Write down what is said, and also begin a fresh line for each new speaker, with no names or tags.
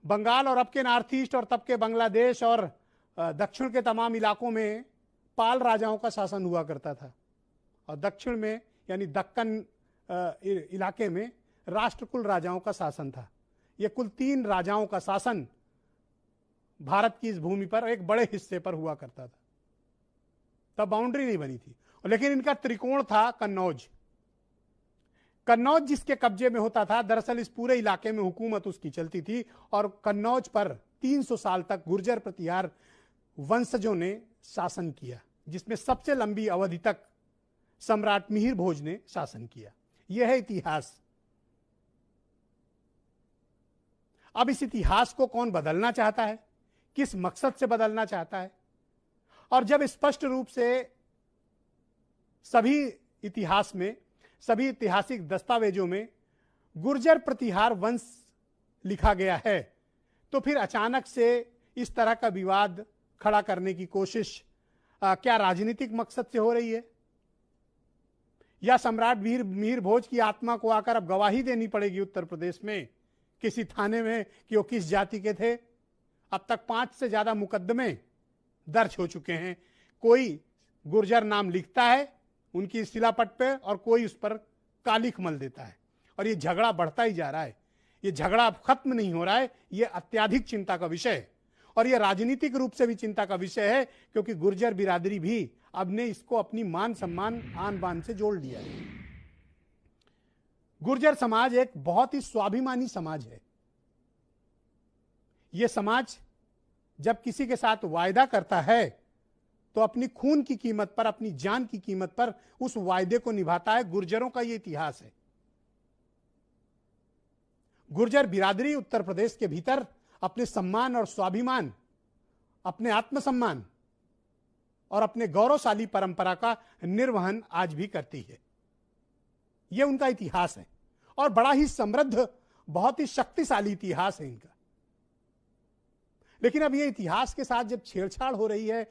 बंगाल और अब के नॉर्थ ईस्ट और तब के बांग्लादेश और दक्षिण के तमाम इलाकों में पाल राजाओं का शासन हुआ करता था, और दक्षिण में यानी दक्कन इलाके में राष्ट्रकुल राजाओं का शासन था। यह कुल 3 राजाओं का शासन भारत की इस भूमि पर एक बड़े हिस्से पर हुआ करता था। तब बाउंड्री नहीं बनी थी, लेकिन इनका त्रिकोण था कन्नौज। कन्नौज जिसके कब्जे में होता था, दरअसल इस पूरे इलाके में हुकूमत उसकी चलती थी, और कन्नौज पर 300 साल तक गुर्जर प्रतिहार वंशजों ने शासन किया, जिसमें सबसे लंबी अवधि तक सम्राट मिहिर भोज ने शासन किया। यह है इतिहास। अब इस इतिहास को कौन बदलना चाहता है, किस मकसद से बदलना चाहता है? और जब स्पष्ट रूप से सभी इतिहास में, सभी ऐतिहासिक दस्तावेजों में गुर्जर प्रतिहार वंश लिखा गया है, तो फिर अचानक से इस तरह का विवाद खड़ा करने की कोशिश क्या राजनीतिक मकसद से हो रही है, या सम्राट मिहिर भोज की आत्मा को आकर अब गवाही देनी पड़ेगी उत्तर प्रदेश में किसी थाने में कि वो किस जाति के थे? अब तक 5 से ज्यादा मुकदमे दर्ज हो चुके हैं। कोई गुर्जर नाम लिखता है उनकी शिलापट पे और कोई उस पर कालिख मल देता है, और ये झगड़ा बढ़ता ही जा रहा है। ये झगड़ा अब खत्म नहीं हो रहा है। ये अत्यधिक चिंता का विषय है, और ये राजनीतिक रूप से भी चिंता का विषय है, क्योंकि गुर्जर बिरादरी भी अब ने इसको अपनी मान सम्मान आन बान से जोड़ लिया है। गुर्जर समाज एक बहुत ही स्वाभिमानी समाज है। यह समाज जब किसी के साथ वायदा करता है तो अपनी खून की कीमत पर, अपनी जान की कीमत पर उस वायदे को निभाता है। गुर्जरों का यह इतिहास है। गुर्जर बिरादरी उत्तर प्रदेश के भीतर अपने सम्मान और स्वाभिमान, अपने आत्मसम्मान और अपने गौरवशाली परंपरा का निर्वहन आज भी करती है। यह उनका इतिहास है, और बड़ा ही समृद्ध, बहुत ही शक्तिशाली इतिहास है इनका। लेकिन अब यह इतिहास के साथ जब छेड़छाड़ हो रही है,